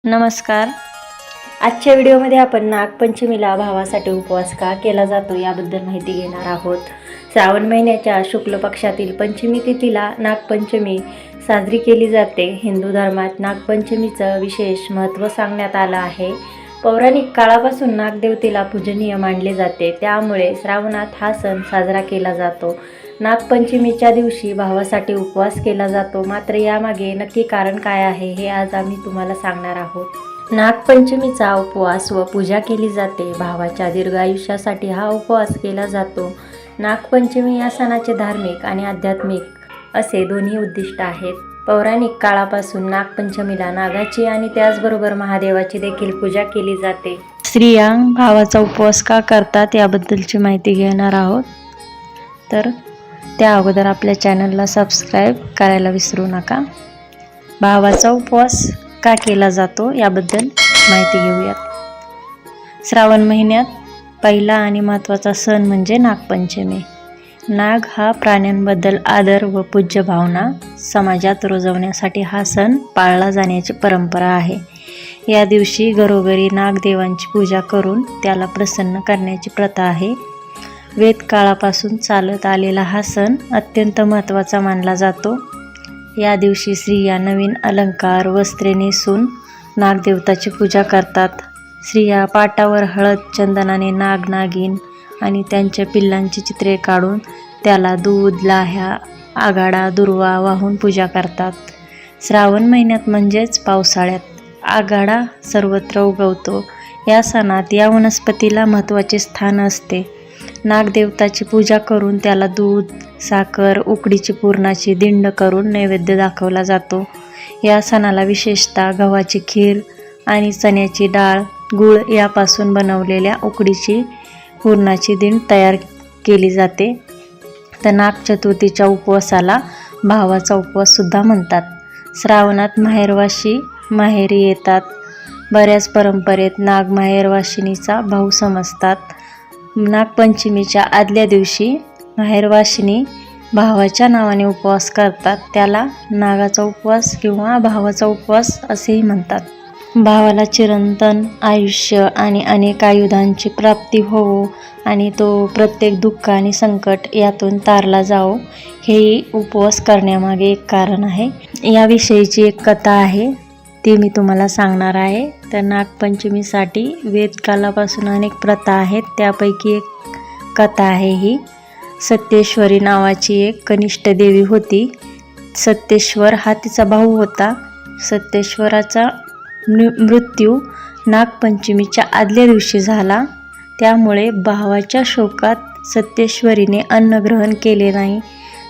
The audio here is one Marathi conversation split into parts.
नमस्कार. आजच्या व्हिडिओमध्ये आपण नागपंचमीला भावासाठी उपवास का केला जातो याबद्दल माहिती घेणार आहोत. श्रावण महिन्याच्या शुक्ल पक्षातील पंचमी तिथीला नागपंचमी साजरी केली जाते. हिंदू धर्मात नागपंचमीचं विशेष महत्त्व सांगण्यात आलं आहे. पौराणिक काळापासून नागदेवतेला पूजनीय मानले जाते, त्यामुळे श्रावणात हा सण साजरा केला जातो. नागपंचमीच्या दिवशी भावासाठी उपवास केला जातो. मात्र यामागे नक्की कारण काय आहे हे आज आम्ही तुम्हाला सांगणार आहोत. नागपंचमीचा उपवास व पूजा केली जाते. भावाच्या दीर्घ आयुष्यासाठी हा उपवास केला जातो. नागपंचमी या सणाचे धार्मिक आणि आध्यात्मिक असे दोन्ही उद्दिष्ट आहेत. पौराणिक काळापासून नागपंचमीला नागाची आणि त्याचबरोबर महादेवाची देखील पूजा केली जाते. स्त्रिया भावाचा उपवास का करतात याबद्दलची माहिती घेणार आहोत. तर त्या अगोदर आपल्या चॅनलला सबस्क्राईब करायला विसरू नका. भावाचा उपवास का केला जातो याबद्दल माहिती घेऊयात. श्रावण महिन्यात पहिला आणि महत्त्वाचा सण म्हणजे नागपंचमी. नाग हा प्राण्यांबद्दल आदर व पूज्य भावना समाजात रुजवण्यासाठी हा सण पाळला जाण्याची परंपरा आहे. या दिवशी घरोघरी नागदेवांची पूजा करून त्याला प्रसन्न करण्याची प्रथा आहे. वेदकाळापासून चालत आलेला हा सण अत्यंत महत्त्वाचा मानला जातो. या दिवशी स्त्रिया नवीन अलंकार वस्त्रे नेसून नागदेवताची पूजा करतात. स्त्रिया पाटावर हळद चंदनाने नाग नागिन आणि त्यांच्या पिल्लांची चित्रे काढून त्याला दूध लाह्या आघाडा दुर्वा वाहून पूजा करतात. श्रावण महिन्यात म्हणजेच पावसाळ्यात आघाडा सर्वत्र उगवतो. या सणात या वनस्पतीला महत्त्वाचे स्थान असते. नागदेवताची पूजा करून त्याला दूध साखर उकडीची पुरणाची दिंड करून नैवेद्य दाखवला जातो. या सणाला विशेषतः गव्हाची खीर आणि चण्याची डाळ गूळ यापासून बनवलेल्या उकडीची पुरणाची दिंड तयार केली जाते. तर नाग चतुर्थीच्या उपवासाला भावाचा उपवास सुद्धा म्हणतात. श्रावणात माहेरवाशी माहेरी येतात. बऱ्याच परंपरेत नाग माहेरवाशिनीचा भाऊ समजतात. नागपंचमीच्या आदल्या दिवशी माहेरवाशिनी भावाच्या नावाने उपवास करतात. त्याला नागाचा उपवास किंवा भावाचा उपवास असेही म्हणतात. भावाला चिरंतन आयुष्य आणि अनेक आयुधांची प्राप्ती होवो आणि तो प्रत्येक दुःख आणि संकट यातून तारला जावो, हेही उपवास करण्यामागे एक कारण आहे. याविषयीची एक कथा आहे, ती मी तुम्हाला सांगणार आहे. तर नागपंचमीसाठी वेदकालापासून अनेक प्रथा आहेत, त्यापैकी एक कथा आहे ही. सत्येश्वरी नावाची एक कनिष्ठ देवी होती. सत्येश्वर हा तिचा भाऊ होता. सत्येश्वराचा मृत्यू नागपंचमीच्या आदल्या दिवशी झाला. त्यामुळे भावाच्या शोकात सत्येश्वरीने अन्न ग्रहण केले नाही.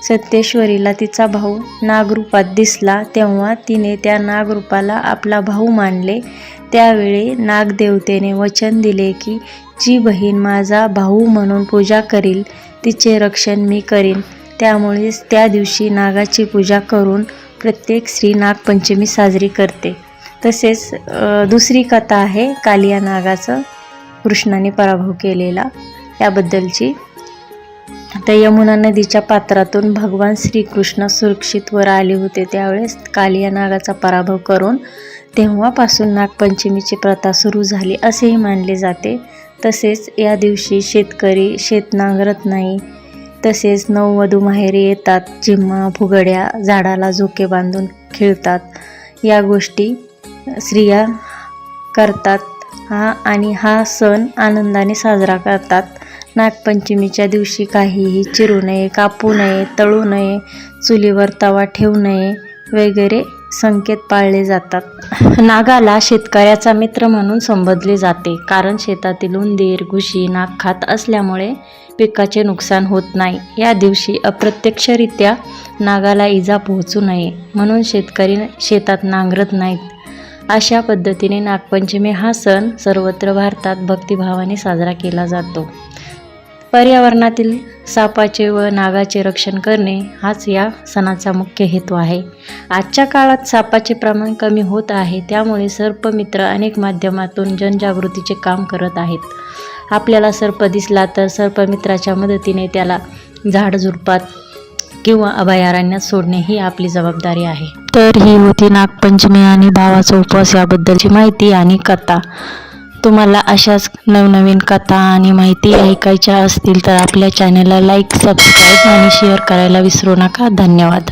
सत्येश्वरीला तिचा भाऊ नागरूपात दिसला, तेव्हा तिने त्या नागरूपाला आपला भाऊ मानले. त्यावेळी नागदेवतेने वचन दिले की जी बहीण माझा भाऊ म्हणून पूजा करील तिचे रक्षण मी करीन. त्यामुळेच त्या दिवशी नागाची पूजा करून प्रत्येक स्त्री नागपंचमी साजरी करते. तसेच दुसरी कथा आहे कालिया नागाचं कृष्णाने पराभव केलेला याबद्दलची. तर यमुना नदीच्या पात्रातून भगवान श्रीकृष्ण सुरक्षित वर आले होते. त्यावेळेस कालिया नागाचा पराभव करून तेव्हापासून नागपंचमीची प्रथा सुरू झाली असेही मानले जाते. तसेच या दिवशी शेतकरी शेत नांगरत नाही. तसेच नववधू माहेरी येतात. झिम्मा फुगड्या झाडाला झोके बांधून खेळतात. या गोष्टी स्त्रिया करतात आणि हा सण आनंदाने साजरा करतात. नागपंचमीच्या दिवशी काहीही चिरू नये, कापू नये, तळू नये, चुलीवर तवा ठेवू नये वगैरे संकेत पाळले जातात. नागाला शेतकऱ्याचा मित्र म्हणून संबोधले जाते, कारण शेतातील उंदीर घुशी नाग खात असल्यामुळे पिकाचे नुकसान होत नाही. या दिवशी अप्रत्यक्षरित्या नागाला इजा पोहोचू नये म्हणून शेतकरी शेतात नांगरत नाहीत. अशा पद्धतीने नागपंचमी हा सण सर्वत्र भारतात भक्तिभावाने साजरा केला जातो. पर्यावरणातील सापाचे व नागाचे रक्षण करणे हाच या सणाचा मुख्य हेतू आहे. आजच्या काळात सापाचे प्रमाण कमी होत आहे, त्यामुळे सर्पमित्र अनेक माध्यमातून जनजागृतीचे काम करत आहेत. आपल्याला सर्प दिसला तर सर्पमित्राच्या मदतीने त्याला झाडझुडपात किंवा अभयारण्यात सोडणे ही आपली जबाबदारी आहे. तर ही होती नागपंचमी आणि भावाचा उपवास याबद्दलची माहिती आणि कथा. तुम्हाला अशाच नवनवीन कथा आणि माहिती ऐकायच्या असतील तर आपल्या चॅनलला लाईक, सबस्क्राईब आणि शेअर करायला विसरू नका. धन्यवाद.